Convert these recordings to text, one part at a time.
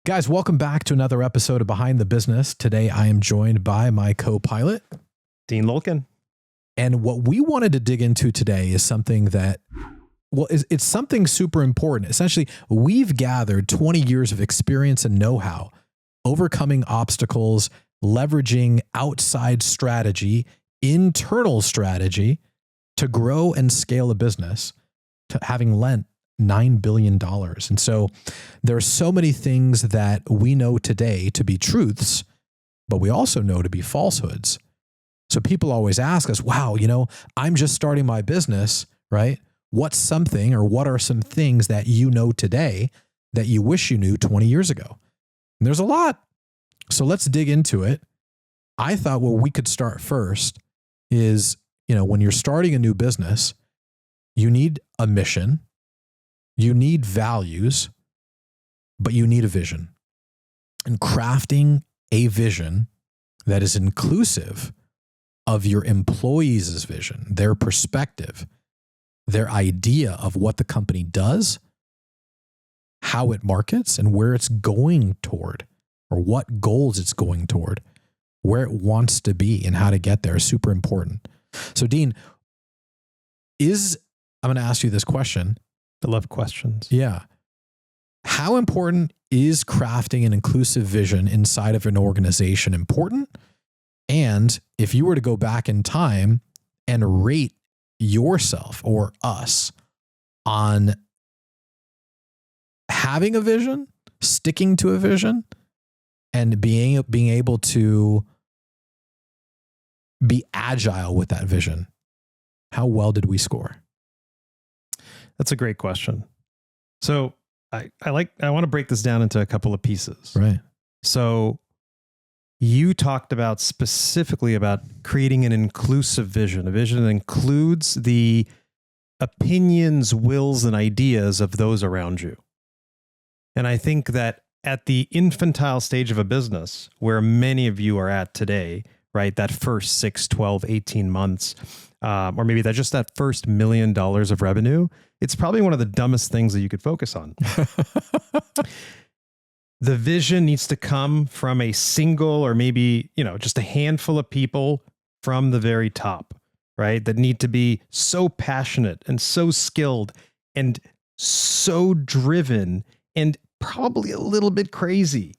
Guys, welcome back to another episode of Behind the Business. Today, I am joined by my co-pilot, Dean Lyulkin. And what we wanted to dig into today is something that, it's something super important. Essentially, we've gathered 20 years of experience and know-how, overcoming obstacles, leveraging outside strategy, internal strategy to grow and scale a business, to having lent $9 billion. And so there are so many things that we know today to be truths, but we also know to be falsehoods. So people always ask us, wow, I'm just starting my business, right? What's something or what are some things that you know today that you wish you knew 20 years ago? And there's a lot. So let's dig into it. I thought where we could start first is, when you're starting a new business, you need a mission. You need values, but you need a vision. And crafting a vision that is inclusive of your employees' vision, their perspective, their idea of what the company does, how it markets, and where it's going toward, or what goals it's going toward, where it wants to be, and how to get there is super important. So, Dean, I'm going to ask you this question. I love questions. Yeah. How important is crafting an inclusive vision inside of an organization important? And if you were to go back in time and rate yourself or us on having a vision, sticking to a vision, and being able to be agile with that vision, how well did we score? That's a great question. So I want to break this down into a couple of pieces. Right. So you talked about specifically about creating an inclusive vision, a vision that includes the opinions, wills, and ideas of those around you. And I think that at the infantile stage of a business, where many of you are at today, right, that first 6, 12, 18 months, or maybe that first $1 million of revenue, it's probably one of the dumbest things that you could focus on. The vision needs to come from a single or maybe, just a handful of people from the very top, right? That need to be so passionate and so skilled and so driven and probably a little bit crazy,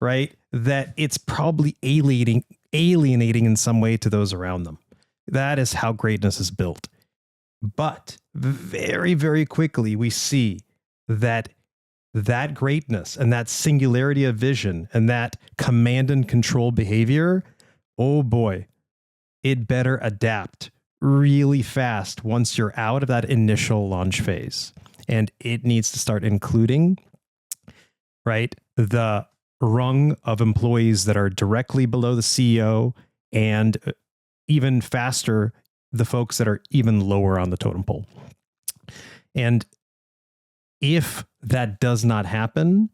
right? That it's probably alienating in some way to those around them. That is how greatness is built. But very, very quickly, we see that greatness and that singularity of vision and that command and control behavior, oh boy, it better adapt really fast once you're out of that initial launch phase. And it needs to start including, right, the rung of employees that are directly below the CEO, and even faster, the folks that are even lower on the totem pole. And if that does not happen,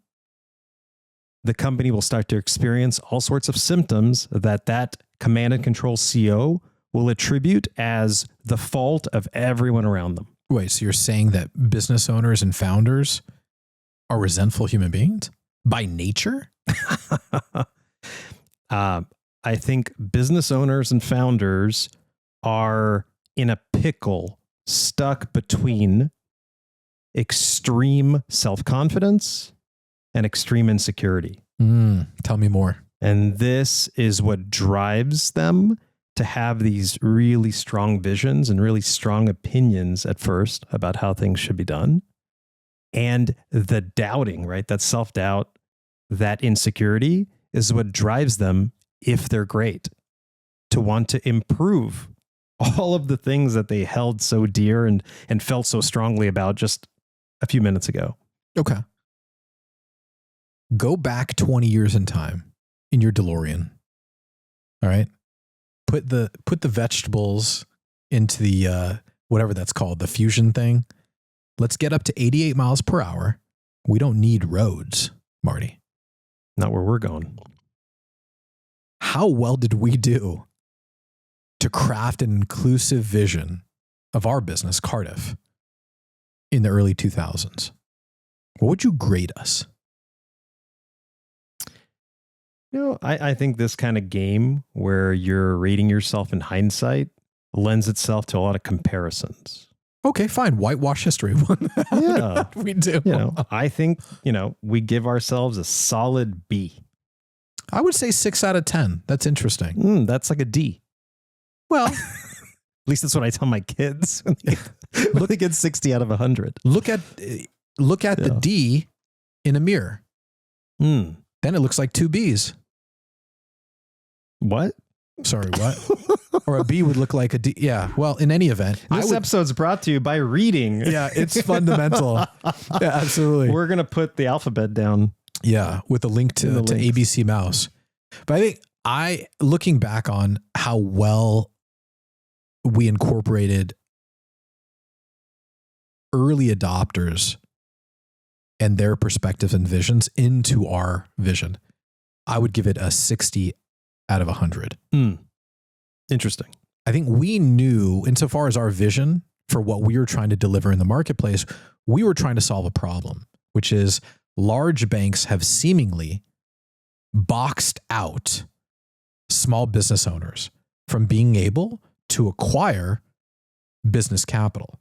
the company will start to experience all sorts of symptoms that command and control CEO will attribute as the fault of everyone around them. Wait, so you're saying that business owners and founders are resentful human beings by nature? I think business owners and founders are in a pickle, stuck between extreme self-confidence and extreme insecurity. Tell me more. And this is what drives them to have these really strong visions and really strong opinions at first about how things should be done. And the doubting, right? That self-doubt, that insecurity is what drives them, if they're great, to want to improve all of the things that they held so dear and felt so strongly about just a few minutes ago. Okay. Go back 20 years in time in your DeLorean. All right. Put the vegetables into the, whatever that's called, the fusion thing. Let's get up to 88 miles per hour. We don't need roads, Marty. Not where we're going. How well did we do to craft an inclusive vision of our business, Cardiff, in the early 2000s? What would you grade us? I think this kind of game where you're rating yourself in hindsight lends itself to a lot of comparisons. Okay, fine. Whitewash history. Yeah, we do. I think, we give ourselves a solid B. I would say 6 out of 10. That's interesting. That's like a D. Well, at least that's what I tell my kids. When they get 60 out of 100. Look at the D in a mirror. Then it looks like 2 Bs. What? Sorry, what? Or a B would look like a D. Yeah. Well, in any event, this episode's brought to you by reading. Yeah, it's fundamental. Yeah, absolutely. We're going to put the alphabet down. Yeah, with a link to ABC Mouse. But I think looking back on how well we incorporated early adopters and their perspectives and visions into our vision, I would give it a 60 out of 100. Interesting. I think we knew, insofar as our vision for what we were trying to deliver in the marketplace, we were trying to solve a problem, which is large banks have seemingly boxed out small business owners from being able to acquire business capital,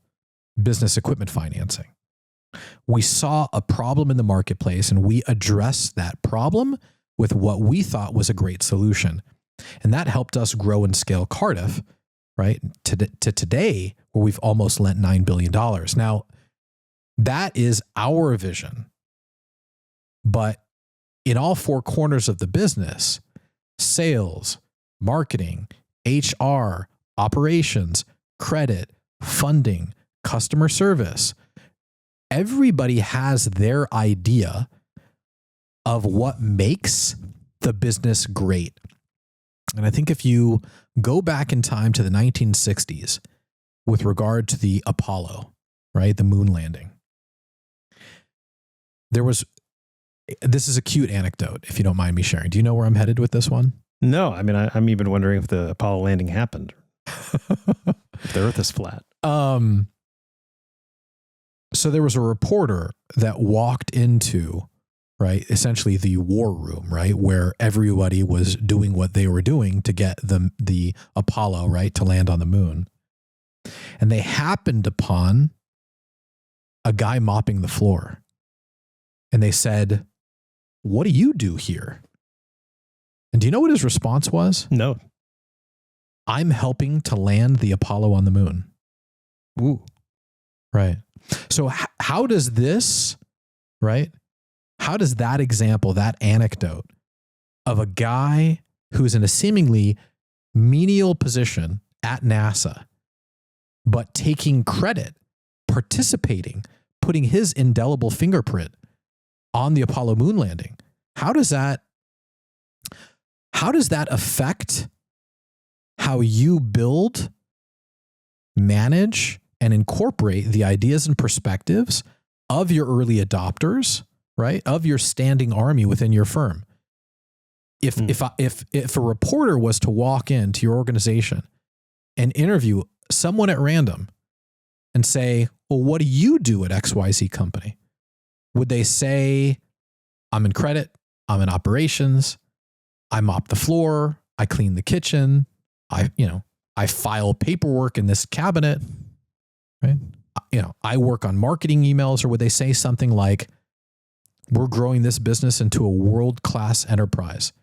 business equipment financing. We saw a problem in the marketplace and we addressed that problem with what we thought was a great solution. And that helped us grow and scale Cardiff, right, to today, where we've almost lent $9 billion. Now, that is our vision. But in all 4 corners of the business, sales, marketing, HR, operations, credit, funding, customer service, everybody has their idea of what makes the business great. And I think if you go back in time to the 1960s with regard to the Apollo, right, the moon landing, this is a cute anecdote, if you don't mind me sharing. Do you know where I'm headed with this one? No, I mean, I'm even wondering if the Apollo landing happened. If the Earth is flat. So there was a reporter that walked into, right, essentially the war room, right, where everybody was doing what they were doing to get the Apollo, right, to land on the moon. And they happened upon a guy mopping the floor. And they said, "What do you do here?" And do you know what his response was? No. "I'm helping to land the Apollo on the moon." Ooh. Right. So how does this, right? How does that example, that anecdote of a guy who's in a seemingly menial position at NASA, but taking credit, participating, putting his indelible fingerprint on the Apollo moon landing, how does that affect how you build, manage, and incorporate the ideas and perspectives of your early adopters, right? Of your standing army within your firm. If a reporter was to walk into your organization and interview someone at random and say, "Well, what do you do at XYZ company?" Would they say, "I'm in credit, I'm in operations, I mop the floor, I clean the kitchen, I file paperwork in this cabinet," right? I work on marketing emails? Or would they say something like, "We're growing this business into a world-class enterprise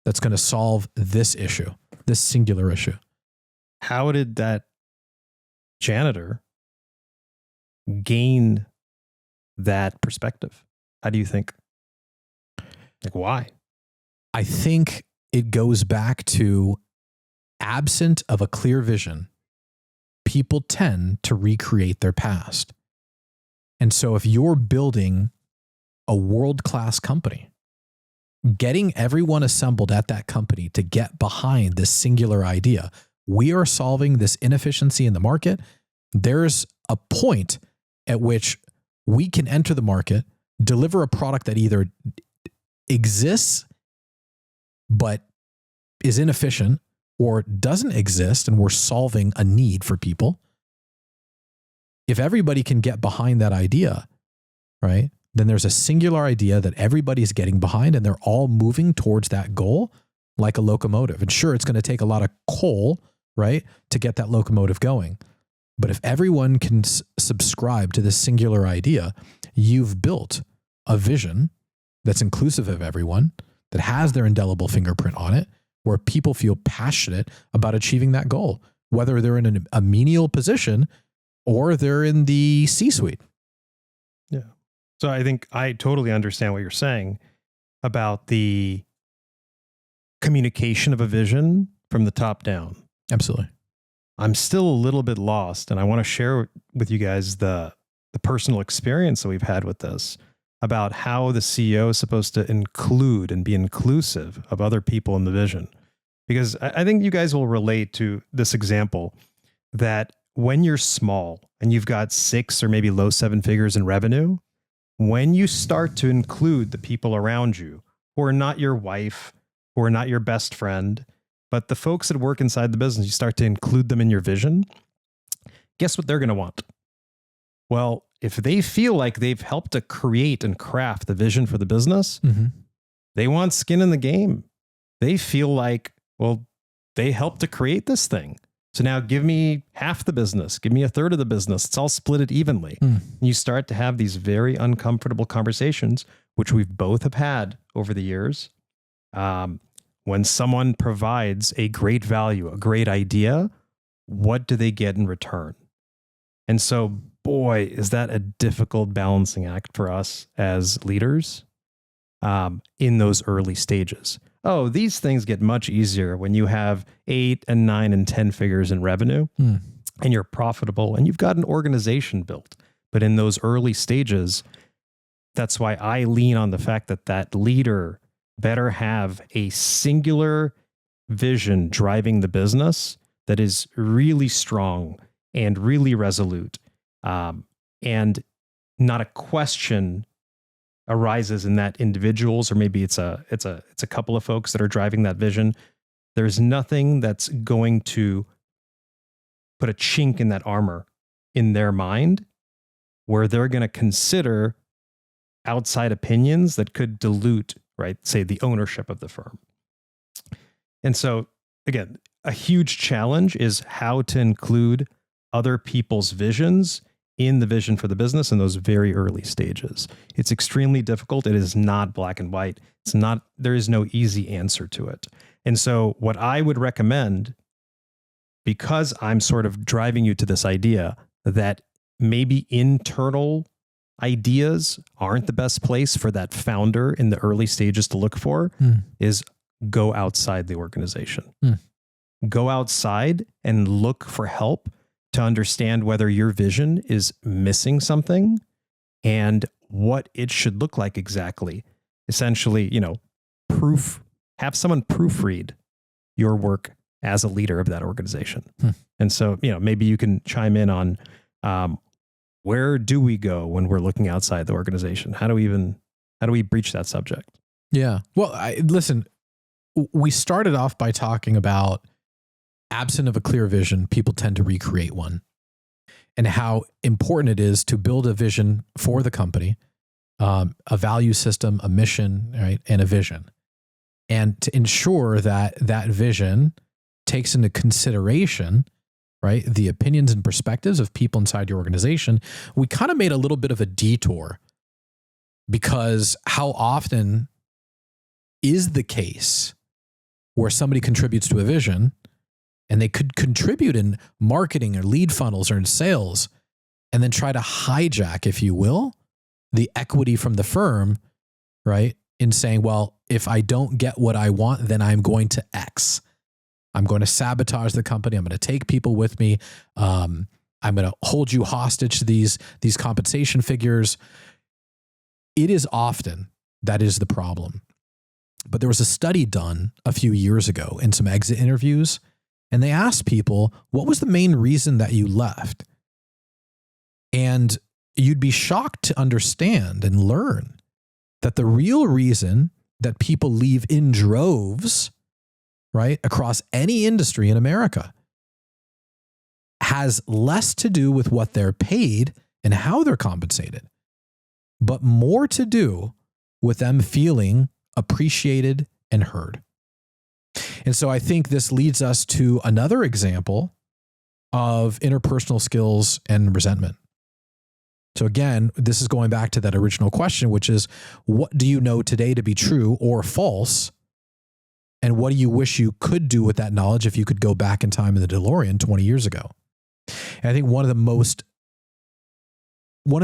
that's going to solve this issue, this singular issue"? How did that janitor gain that perspective? How do you think? Like, why? I think it goes back to, absent of a clear vision, people tend to recreate their past. And so if you're building a world-class company, getting everyone assembled at that company to get behind this singular idea, we are solving this inefficiency in the market, there's a point at which we can enter the market, deliver a product that either exists but is inefficient, or doesn't exist and we're solving a need for people. If everybody can get behind that idea, right, then there's a singular idea that everybody's getting behind and they're all moving towards that goal like a locomotive. And sure, it's going to take a lot of coal, right, to get that locomotive going. But if everyone can subscribe to this singular idea, you've built a vision that's inclusive of everyone, that has their indelible fingerprint on it, where people feel passionate about achieving that goal, whether they're in a menial position or they're in the C-suite. Yeah. So I think I totally understand what you're saying about the communication of a vision from the top down. Absolutely. I'm still a little bit lost, and I want to share with you guys the personal experience that we've had with this about how the CEO is supposed to include and be inclusive of other people in the vision. Because I think you guys will relate to this example that when you're small and you've got 6 or maybe low 7 figures in revenue, when you start to include the people around you who are not your wife, who are not your best friend, but the folks that work inside the business, you start to include them in your vision, guess what they're going to want? Well, if they feel like they've helped to create and craft the vision for the business, they want skin in the game. They feel like, well, they helped to create this thing. So now give me half the business, give me a third of the business. It's all split it evenly. And you start to have these very uncomfortable conversations, which we've both have had over the years. When someone provides a great value, a great idea, what do they get in return? And so, boy, is that a difficult balancing act for us as leaders in those early stages. Oh, these things get much easier when you have 8 and 9 and 10 figures in revenue and you're profitable and you've got an organization built. But in those early stages, that's why I lean on the fact that that leader better have a singular vision driving the business that is really strong and really resolute, and not a question arises in that individuals, or maybe it's a couple of folks that are driving that vision. There's nothing that's going to put a chink in that armor in their mind where they're going to consider outside opinions that could dilute, right, say, the ownership of the firm. And so, again, a huge challenge is how to include other people's visions in the vision for the business in those very early stages. It's extremely difficult. It is not black and white. There is no easy answer to it. And so what I would recommend, because I'm sort of driving you to this idea that maybe internal ideas aren't the best place for that founder in the early stages to look for, is go outside the organization. Go outside and look for help to understand whether your vision is missing something and what it should look like exactly. Essentially, have someone proofread your work as a leader of that organization. And so, maybe you can chime in on where do we go when we're looking outside the organization? How do we breach that subject? Yeah. Well, listen, we started off by talking about absent of a clear vision, people tend to recreate one, and how important it is to build a vision for the company, a value system, a mission, right, and a vision. And to ensure that that vision takes into consideration, right, the opinions and perspectives of people inside your organization, we kind of made a little bit of a detour, because how often is the case where somebody contributes to a vision and they could contribute in marketing or lead funnels or in sales, and then try to hijack, if you will, the equity from the firm, right, in saying, well, if I don't get what I want, then I'm going to X. I'm going to sabotage the company. I'm going to take people with me. I'm going to hold you hostage to these compensation figures. It is often that is the problem. But there was a study done a few years ago in some exit interviews, and they asked people, what was the main reason that you left? And you'd be shocked to understand and learn that the real reason that people leave in droves, right, across any industry in America, has less to do with what they're paid and how they're compensated. but more to do with them feeling appreciated and heard. And so I think this leads us to another example of interpersonal skills and resentment. So again, this is going back to that original question, which is, what do you know today to be true or false? And what do you wish you could do with that knowledge if you could go back in time in the DeLorean 20 years ago? And I think one of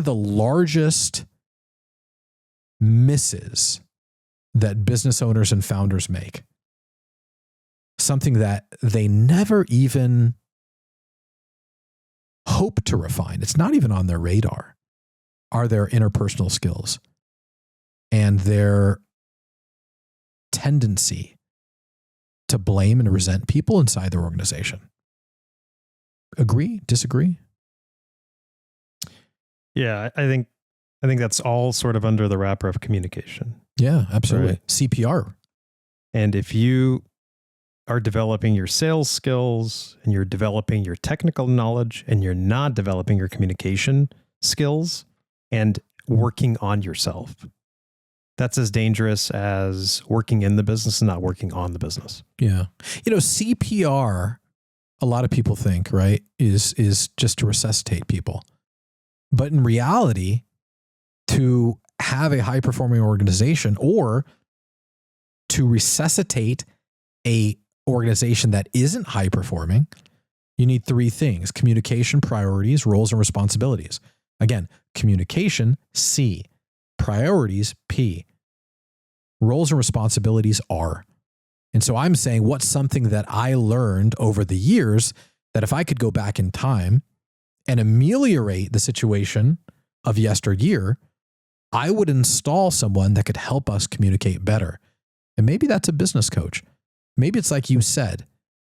the largest misses that business owners and founders make, something that they never even hope to refine, it's not even on their radar, are their interpersonal skills and their tendency to blame and resent people inside their organization. Agree? Disagree? Yeah, I think that's all sort of under the wrapper of communication. Yeah, absolutely. Right. CPR. And if you are developing your sales skills and you're developing your technical knowledge and you're not developing your communication skills and working on yourself, that's as dangerous as working in the business and not working on the business. Yeah. CPR, a lot of people think, right, is just to resuscitate people. But in reality, to have a high-performing organization or to resuscitate a organization that isn't high-performing, you need three things: communication, priorities, roles, and responsibilities. Again, communication, C. Priorities, P. Roles and responsibilities, R. And so I'm saying, what's something that I learned over the years that if I could go back in time and ameliorate the situation of yesteryear, I would install someone that could help us communicate better. And maybe that's a business coach. Maybe it's like you said,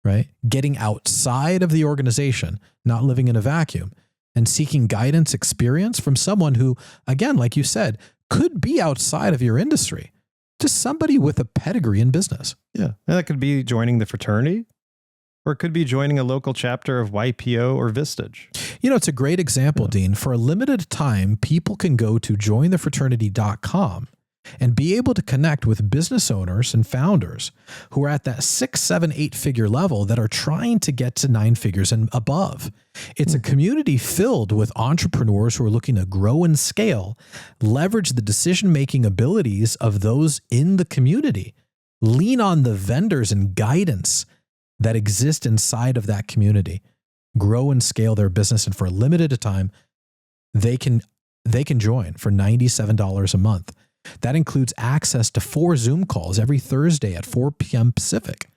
right? Getting outside of the organization, not living in a vacuum, and seeking guidance, experience from someone who, again, like you said, could be outside of your industry. Just somebody with a pedigree in business. Yeah. And that could be joining the fraternity, or it could be joining a local chapter of YPO or Vistage. It's a great example, Dean. For a limited time, people can go to jointhefraternity.com and be able to connect with business owners and founders who are at that 6, 7, 8-figure level that are trying to get to 9 figures and above. It's a community filled with entrepreneurs who are looking to grow and scale, leverage the decision-making abilities of those in the community, lean on the vendors and guidance that exist inside of that community, grow and scale their business. And for a limited time, they can join for $97 a month. That includes access to 4 Zoom calls every Thursday at 4 p.m. Pacific.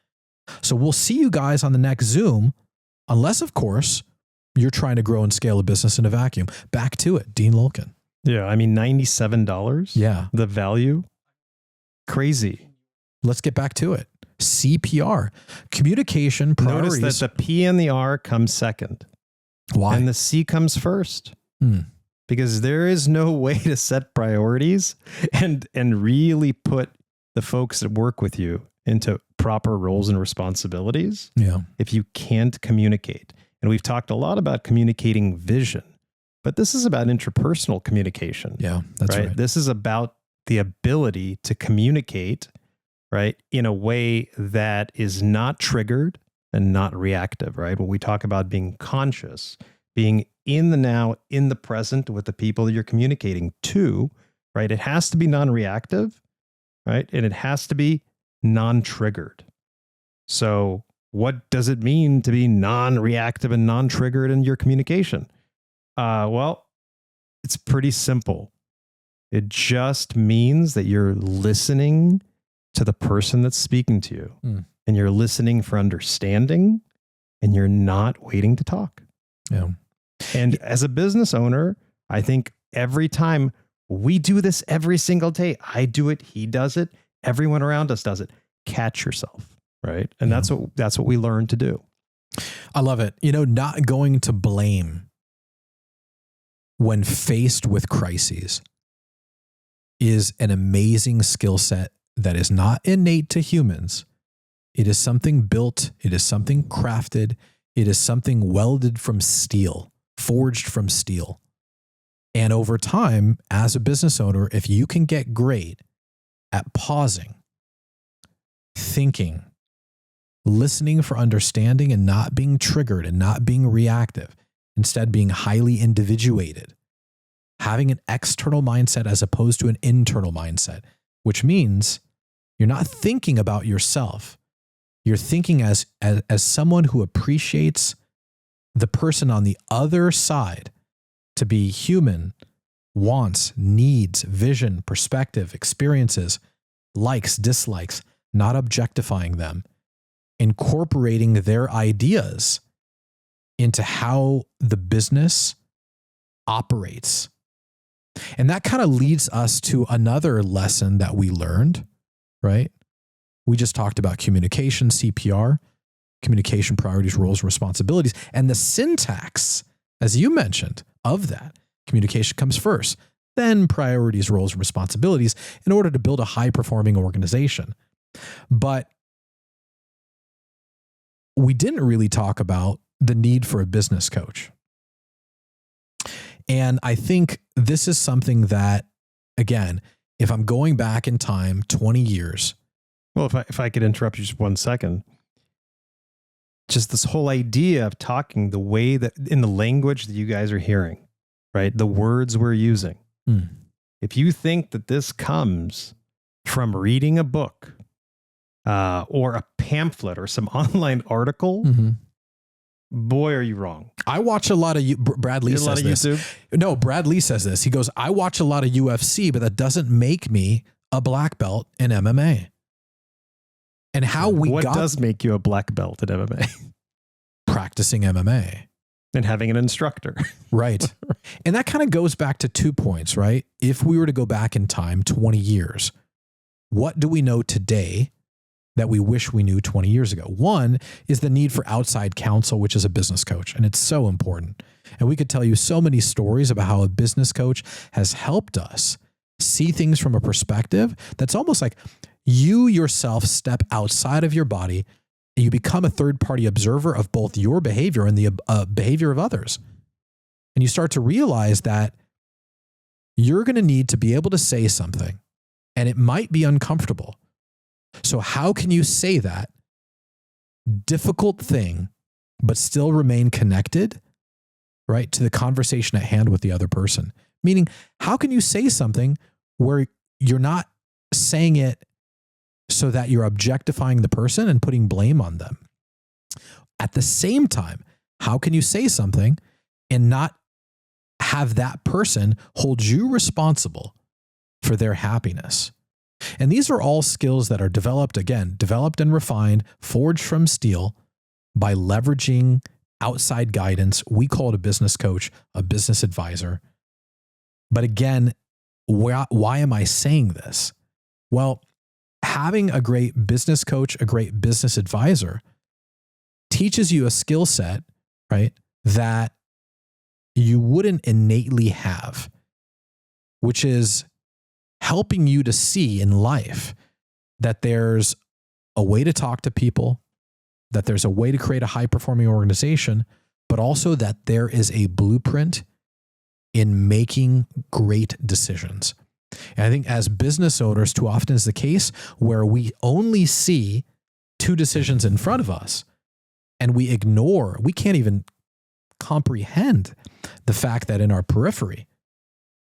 So we'll see you guys on the next Zoom, unless, of course, you're trying to grow and scale a business in a vacuum. Back to it, Dean Lyulkin. Yeah, I mean, $97. Yeah. The value, crazy. Let's get back to it. CPR, communication priorities. Notice that the P and the R come second. Why? And the C comes first. Because there is no way to set priorities and really put the folks that work with you into proper roles and responsibilities if you can't communicate. And we've talked a lot about communicating vision, but this is about interpersonal communication. Yeah, that's right. This is about the ability to communicate, right, in a way that is not triggered and not reactive, right? When we talk about being conscious, being in the now, in the present with the people that you're communicating to, right? It has to be non-reactive, right? And it has to be non-triggered. So what does it mean to be non-reactive and non-triggered in your communication? Well, it's pretty simple. It just means that you're listening to the person that's speaking to you and you're listening for understanding and you're not waiting to talk. Yeah. And as a business owner, I think every time we do this every single day, I do it, he does it, everyone around us does it. Catch yourself, right? And that's what we learn to do. I love it. Not going to blame when faced with crises is an amazing skill set that is not innate to humans. It is something built. It is something crafted. It is something welded from steel, forged from steel. And over time, as a business owner, if you can get great at pausing, thinking, listening for understanding, and not being triggered and not being reactive, instead being highly individuated, having an external mindset as opposed to an internal mindset, which means you're not thinking about yourself. You're thinking as someone who appreciates the person on the other side to be human, wants, needs, vision, perspective, experiences, likes, dislikes, not objectifying them, incorporating their ideas into how the business operates. And that kind of leads us to another lesson that we learned, right? We just talked about communication, CPR, communication, priorities, roles, and responsibilities. And the syntax, as you mentioned, of that, communication comes first, then priorities, roles, and responsibilities in order to build a high-performing organization. But we didn't really talk about the need for a business coach. And I think this is something that, again, if I'm going back in time 20 years. Well, if I could interrupt you just 1 second, just this whole idea of talking the way that in the language that you guys are hearing, right? The words we're using. If you think that this comes from reading a book or a pamphlet or some online article, boy, are you wrong. I watch a lot of Brad Lee says this. YouTube? No, Brad Lee says this. He goes, I watch a lot of UFC, but that doesn't make me a black belt in MMA. And what does make you a black belt in MMA? Practicing MMA. And having an instructor. Right. And that kind of goes back to 2 points, right? If we were to go back in time 20 years, what do we know today that we wish we knew 20 years ago? One is the need for outside counsel, which is a business coach. And it's so important. And we could tell you so many stories about how a business coach has helped us see things from a perspective that's almost like you yourself step outside of your body and you become a third-party observer of both your behavior and the behavior of others. And you start to realize that you're going to need to be able to say something, and it might be uncomfortable. So how can you say that difficult thing, but still remain connected, right, to the conversation at hand with the other person? Meaning, how can you say something where you're not saying it so that you're objectifying the person and putting blame on them? At the same time, how can you say something and not have that person hold you responsible for their happiness? And these are all skills that are developed and refined, forged from steel by leveraging outside guidance. We call it a business coach, a business advisor. But again, why am I saying this? Well, having a great business coach, a great business advisor teaches you a skill set, right, that you wouldn't innately have, which is helping you to see in life that there's a way to talk to people, that there's a way to create a high-performing organization, but also that there is a blueprint in making great decisions. And I think as business owners, too often is the case where we only see two decisions in front of us and we can't even comprehend the fact that in our periphery,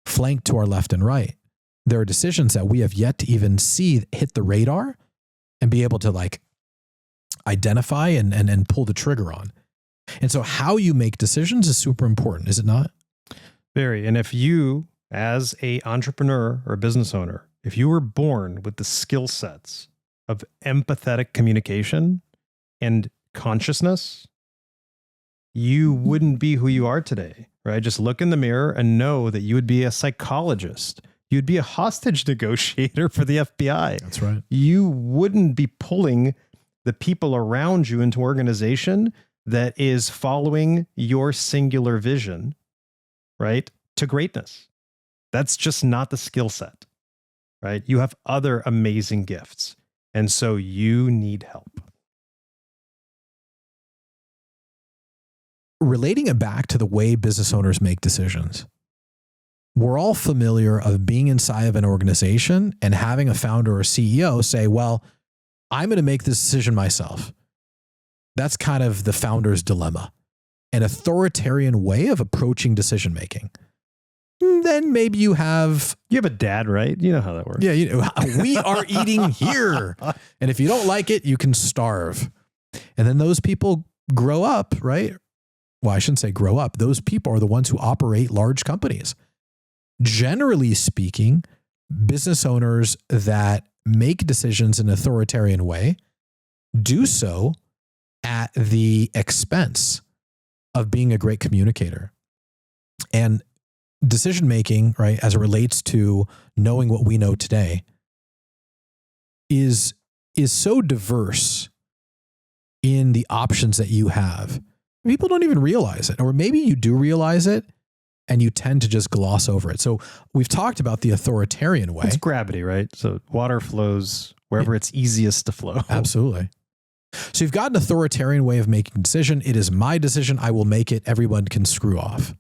flanked to our left and right, there are decisions that we have yet to even see hit the radar and be able to identify and pull the trigger on. And so how you make decisions is super important, is it not? Very. And if you, as a entrepreneur or a business owner, if you were born with the skill sets of empathetic communication and consciousness, you wouldn't be who you are today, right? Just look in the mirror and know that you would be a psychologist. You'd be a hostage negotiator for the FBI. That's right. You wouldn't be pulling the people around you into organization that is following your singular vision, right, to greatness. That's just not the skill set, right? You have other amazing gifts. And so you need help. Relating it back to the way business owners make decisions, we're all familiar of being inside of an organization and having a founder or CEO say, well, I'm going to make this decision myself. That's kind of the founder's dilemma, an authoritarian way of approaching decision making. Then maybe you have a dad, right? You know how that works. Yeah, we are eating here. And if you don't like it, you can starve. And then those people grow up, right? Well, I shouldn't say grow up. Those people are the ones who operate large companies. Generally speaking, business owners that make decisions in an authoritarian way do so at the expense of being a great communicator. And decision making, right, as it relates to knowing what we know today, is so diverse in the options that you have. People don't even realize it, or maybe you do realize it and you tend to just gloss over it. So we've talked about the authoritarian way. It's gravity, right? So water flows wherever it's easiest to flow. Absolutely. So you've got an authoritarian way of making a decision. It is my decision. I will make it. Everyone can screw off.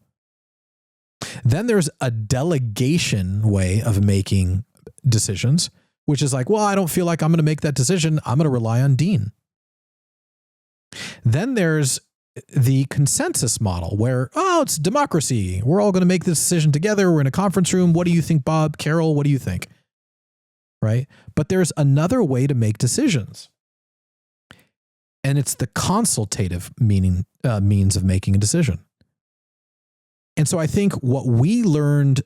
Then there's a delegation way of making decisions, which is like, well, I don't feel like I'm going to make that decision. I'm going to rely on Dean. Then there's the consensus model where, oh, it's democracy. We're all going to make this decision together. We're in a conference room. What do you think, Bob? Carol, what do you think? Right? But there's another way to make decisions. And it's the consultative means of making a decision. And so I think what we learned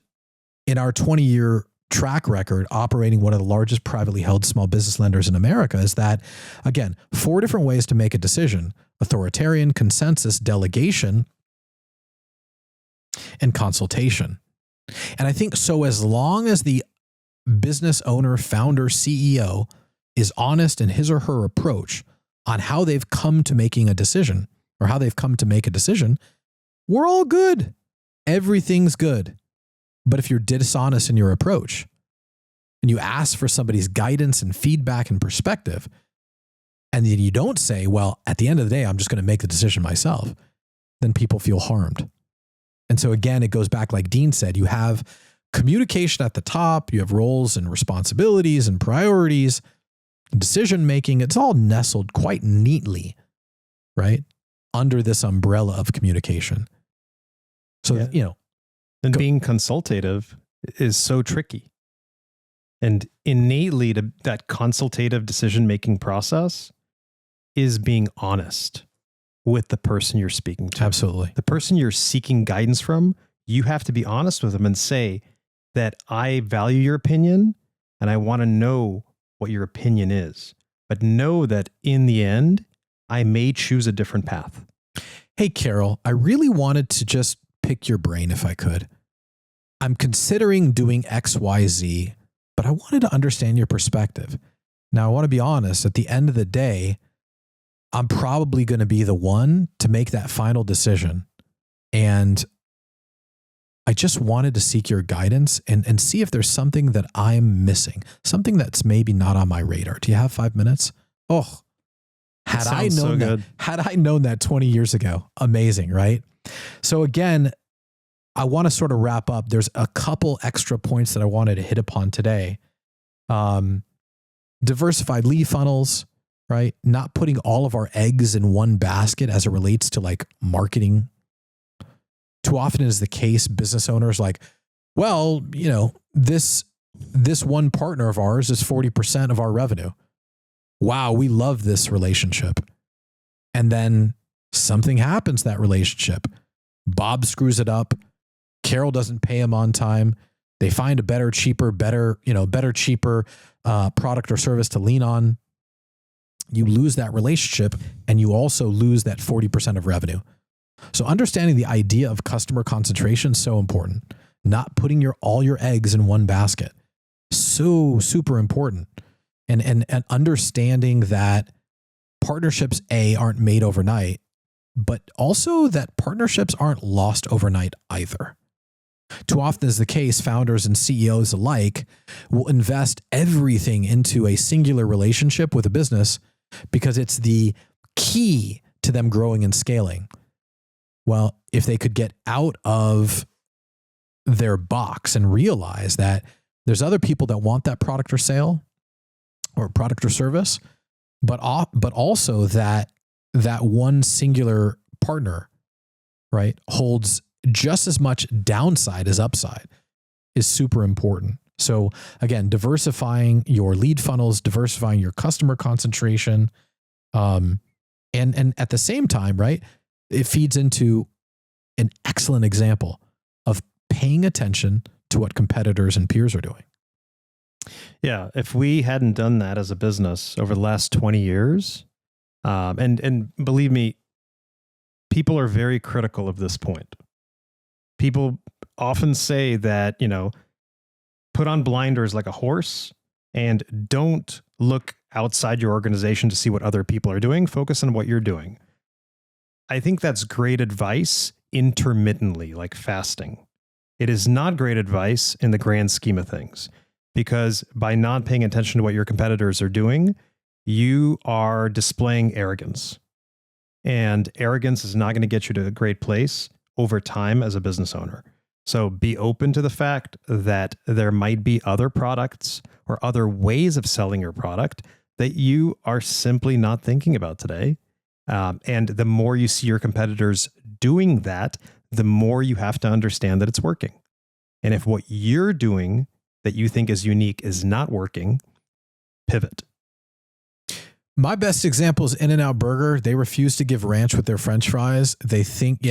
in our 20-year track record operating one of the largest privately held small business lenders in America is that, again, 4 different ways to make a decision: authoritarian, consensus, delegation, and consultation. And I think so as long as the business owner, founder, CEO is honest in his or her approach on how they've come to making a decision or how they've come to make a decision, we're all good. Everything's good. But if you're dishonest in your approach and you ask for somebody's guidance and feedback and perspective, and then you don't say, well, at the end of the day, I'm just going to make the decision myself, then people feel harmed. And so again, it goes back, like Dean said, you have communication at the top, you have roles and responsibilities and priorities, decision-making. It's all nestled quite neatly, right, under this umbrella of communication. So, yeah. And being consultative is so tricky. And innately, that consultative decision-making process is being honest with the person you're speaking to. Absolutely. The person you're seeking guidance from, you have to be honest with them and say that I value your opinion and I want to know what your opinion is. But know that in the end, I may choose a different path. Hey, Carol, I really wanted to just pick your brain if I could. I'm considering doing X, Y, Z, but I wanted to understand your perspective. Now, I want to be honest, at the end of the day, I'm probably going to be the one to make that final decision. And I just wanted to seek your guidance and see if there's something that I'm missing, something that's maybe not on my radar. Do you have 5 minutes? Oh, had I known that 20 years ago, amazing, right? So again, I want to sort of wrap up. There's a couple extra points that I wanted to hit upon today. Diversified lead funnels, right? Not putting all of our eggs in one basket as it relates to like marketing. Too often is the case, business owners like, well, this one partner of ours is 40% of our revenue. Wow, we love this relationship. And then something happens to that relationship. Bob screws it up. Carol doesn't pay him on time. They find a better, cheaper product or service to lean on. You lose that relationship and you also lose that 40% of revenue. So understanding the idea of customer concentration is so important. Not putting all your eggs in one basket. So super important. And understanding that partnerships aren't made overnight, but also that partnerships aren't lost overnight either. Too often is the case, founders and CEOs alike will invest everything into a singular relationship with a business because it's the key to them growing and scaling. Well, if they could get out of their box and realize that there's other people that want that product or sale or product or service, but also that one singular partner, right, holds just as much downside as upside is super important. So again, diversifying your lead funnels, diversifying your customer concentration, and at the same time, right, it feeds into an excellent example of paying attention to what competitors and peers are doing. Yeah, if we hadn't done that as a business over the last 20 years, and believe me, people are very critical of this point. People often say that, put on blinders like a horse and don't look outside your organization to see what other people are doing. Focus on what you're doing. I think that's great advice intermittently, like fasting. It is not great advice in the grand scheme of things, because by not paying attention to what your competitors are doing, you are displaying arrogance. And arrogance is not going to get you to a great place over time as a business owner. So be open to the fact that there might be other products or other ways of selling your product that you are simply not thinking about today. And the more you see your competitors doing that, the more you have to understand that it's working. And if what you're doing that you think is unique is not working, pivot. My best example is In-N-Out Burger. They refuse to give ranch with their French fries. They think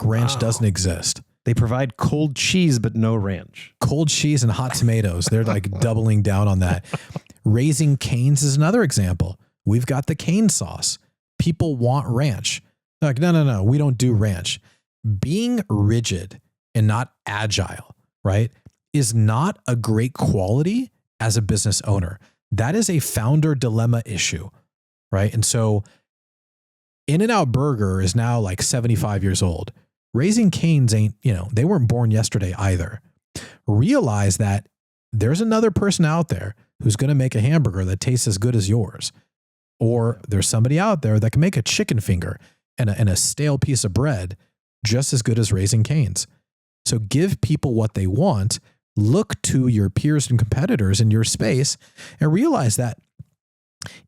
ranch doesn't exist. They provide cold cheese, but no ranch. Cold cheese and hot tomatoes. They're like doubling down on that. Raising Cane's is another example. We've got the cane sauce. People want ranch. They're like, no, we don't do ranch. Being rigid and not agile, right, is not a great quality as a business owner. That is a founder dilemma issue, right? And so In-N-Out Burger is now like 75 years old. Raising Cane's ain't, they weren't born yesterday either. Realize that there's another person out there who's going to make a hamburger that tastes as good as yours. Or there's somebody out there that can make a chicken finger and a stale piece of bread just as good as Raising Cane's. So give people what they want. Look to your peers and competitors in your space and realize that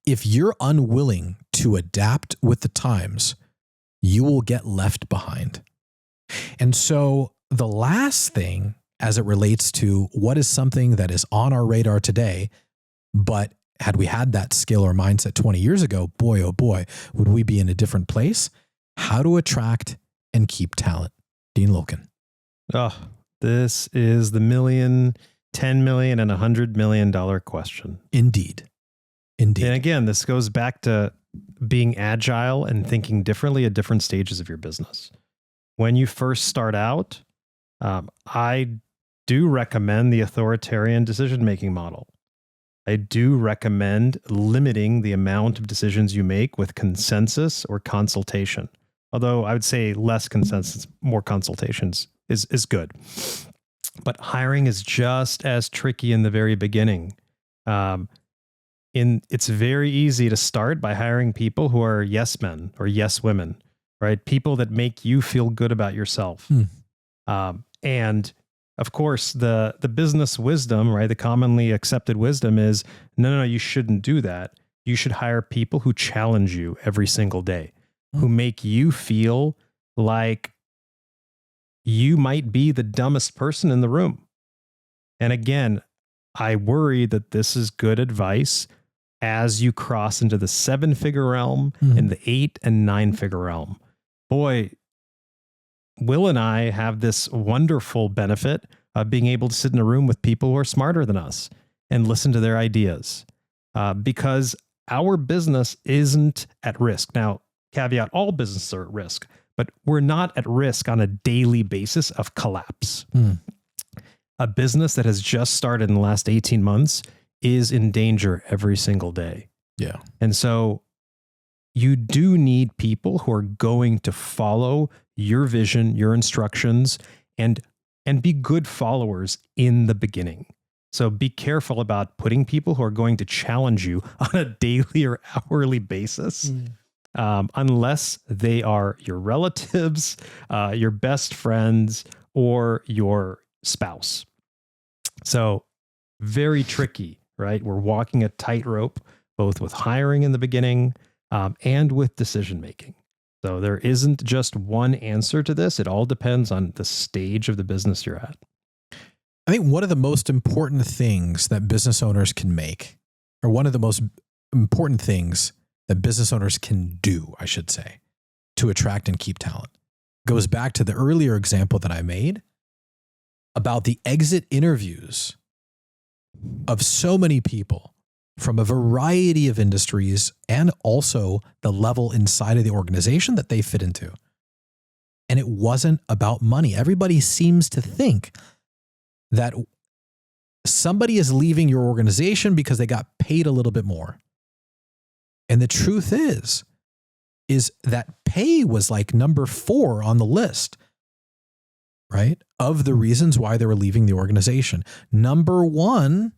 if you're unwilling to adapt with the times, you will get left behind. And so the last thing as it relates to what is something that is on our radar today, but had we had that skill or mindset 20 years ago, boy, oh boy, would we be in a different place? How to attract and keep talent. Dean Lyulkin. Oh, this is the $1 million, $10 million, and $100 million question. Indeed. And again, this goes back to being agile and thinking differently at different stages of your business. When you first start out, I do recommend the authoritarian decision-making model. I do recommend limiting the amount of decisions you make with consensus or consultation. Although I would say less consensus, more consultations is good. But hiring is just as tricky in the very beginning. It's very easy to start by hiring people who are yes men or yes women, right? People that make you feel good about yourself. And of course, the business wisdom, right? The commonly accepted wisdom is, no, you shouldn't do that. You should hire people who challenge you every single day, who make you feel like you might be the dumbest person in the room. And again, I worry that this is good advice as you cross into the 7-figure realm and the 8 and 9-figure realm. Boy, Will and I have this wonderful benefit of being able to sit in a room with people who are smarter than us and listen to their ideas, because our business isn't at risk. Now, caveat, all businesses are at risk, but we're not at risk on a daily basis of collapse. A business that has just started in the last 18 months is in danger every single day. Yeah. And so you do need people who are going to follow your vision, your instructions, and be good followers in the beginning. So be careful about putting people who are going to challenge you on a daily or hourly basis, unless they are your relatives, your best friends, or your spouse. So very tricky, right? We're walking a tightrope, both with hiring in the beginning and with decision-making. So there isn't just one answer to this. It all depends on the stage of the business you're at. I think one of the most important things that business owners can make, or one of the most important things that business owners can do, I should say, to attract and keep talent, goes back to the earlier example that I made about the exit interviews of so many people from a variety of industries and also the level inside of the organization that they fit into. And it wasn't about money. Everybody seems to think that somebody is leaving your organization because they got paid a little bit more. And the truth is that pay was like number 4 on the list, right? Of the reasons why they were leaving the organization. Number 1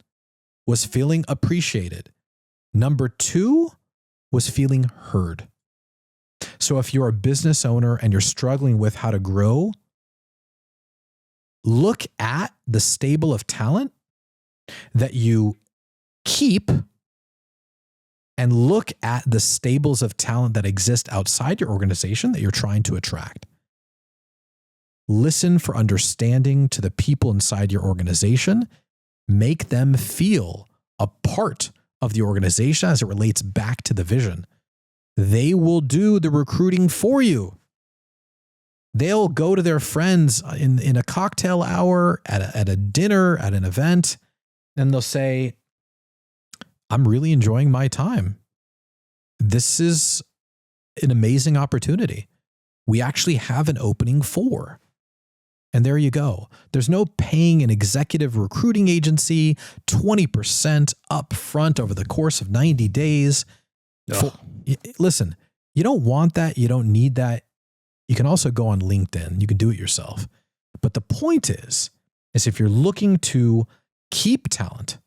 was feeling appreciated. Number 2 was feeling heard. So if you're a business owner and you're struggling with how to grow, look at the stable of talent that you keep and look at the stables of talent that exist outside your organization that you're trying to attract. Listen for understanding to the people inside your organization. Make them feel a part of the organization as it relates back to the vision. They will do the recruiting for you. They'll go to their friends in a cocktail hour, at a dinner, at an event, and they'll say, I'm really enjoying my time. This is an amazing opportunity. We actually have an opening for. And there you go. There's no paying an executive recruiting agency 20% up front over the course of 90 days. Listen, you don't want that. You don't need that. You can also go on LinkedIn. You can do it yourself. But the point is if you're looking to keep talent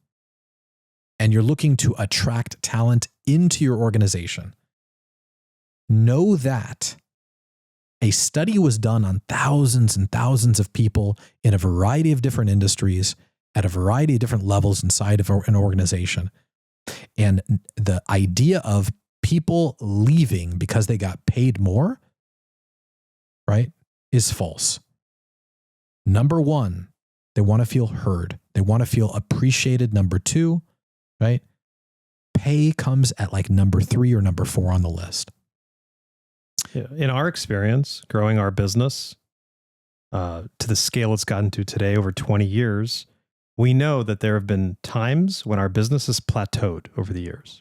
and you're looking to attract talent into your organization, know that a study was done on thousands and thousands of people in a variety of different industries at a variety of different levels inside of an organization. And the idea of people leaving because they got paid more, right, is false. Number 1, they want to feel heard. They want to feel appreciated. Number 2, right, pay comes at like number 3 or number 4 on the list. In our experience, growing our business to the scale it's gotten to today, over 20 years, we know that there have been times when our business has plateaued over the years,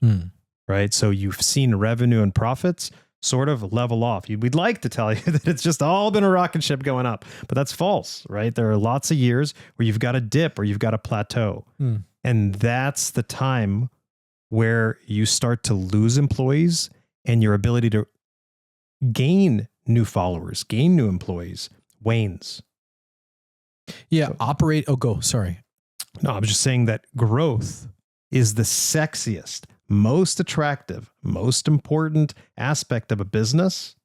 right? So you've seen revenue and profits sort of level off. We'd like to tell you that it's just all been a rocket ship going up, but that's false, right? There are lots of years where you've got a dip or you've got a plateau. And that's the time where you start to lose employees and your ability to gain new followers, gain new employees, wanes. Yeah, sorry. No, I was just saying that growth is the sexiest, most attractive, most important aspect of a business,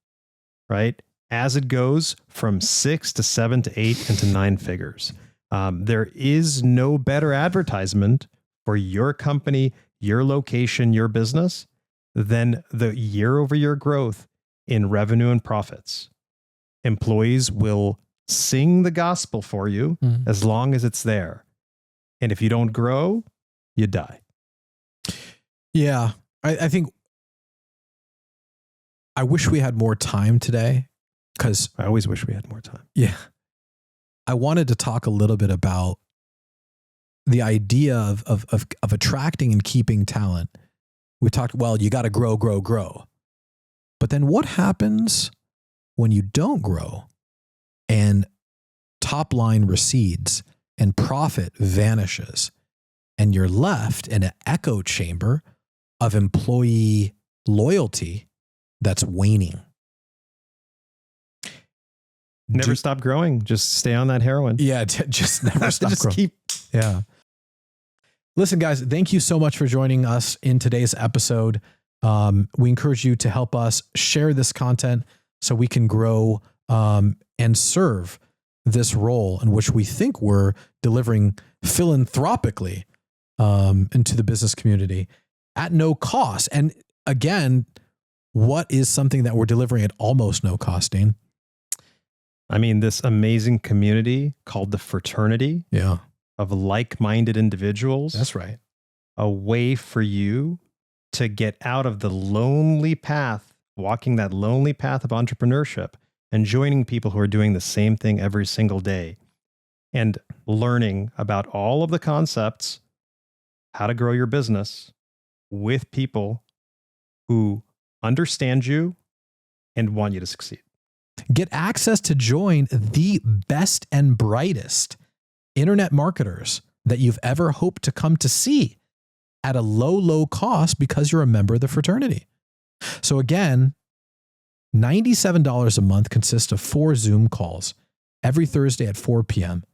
right? As it goes from 6 to 7 to 8 into 9 figures. There is no better advertisement for your company, your location, your business than the year-over-year growth in revenue and profits. Employees will sing the gospel for you as long as it's there. And if you don't grow, you die. Yeah. I think I wish we had more time today, because I always wish we had more time. Yeah. I wanted to talk a little bit about the idea of attracting and keeping talent. We talked, well, you got to grow. But then what happens when you don't grow and top line recedes and profit vanishes and you're left in an echo chamber of employee loyalty that's waning? Never stop growing. Just stay on that heroin. Yeah, just never stop just growing. Yeah. Listen, guys, thank you so much for joining us in today's episode. We encourage you to help us share this content so we can grow and serve this role in which we think we're delivering philanthropically into the business community at no cost. And again, what is something that we're delivering at almost no cost, Dean? I mean, this amazing community called the fraternity of like-minded individuals. That's right. A way for you to get out of the lonely path, walking that lonely path of entrepreneurship and joining people who are doing the same thing every single day and learning about all of the concepts, how to grow your business with people who understand you and want you to succeed. Get access to join the best and brightest internet marketers that you've ever hoped to come to see at a low, low cost because you're a member of the fraternity. So again, $97 a month consists of 4 Zoom calls every Thursday at 4 p.m.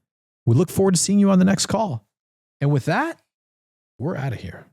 We look forward to seeing you on the next call. And with that, we're out of here.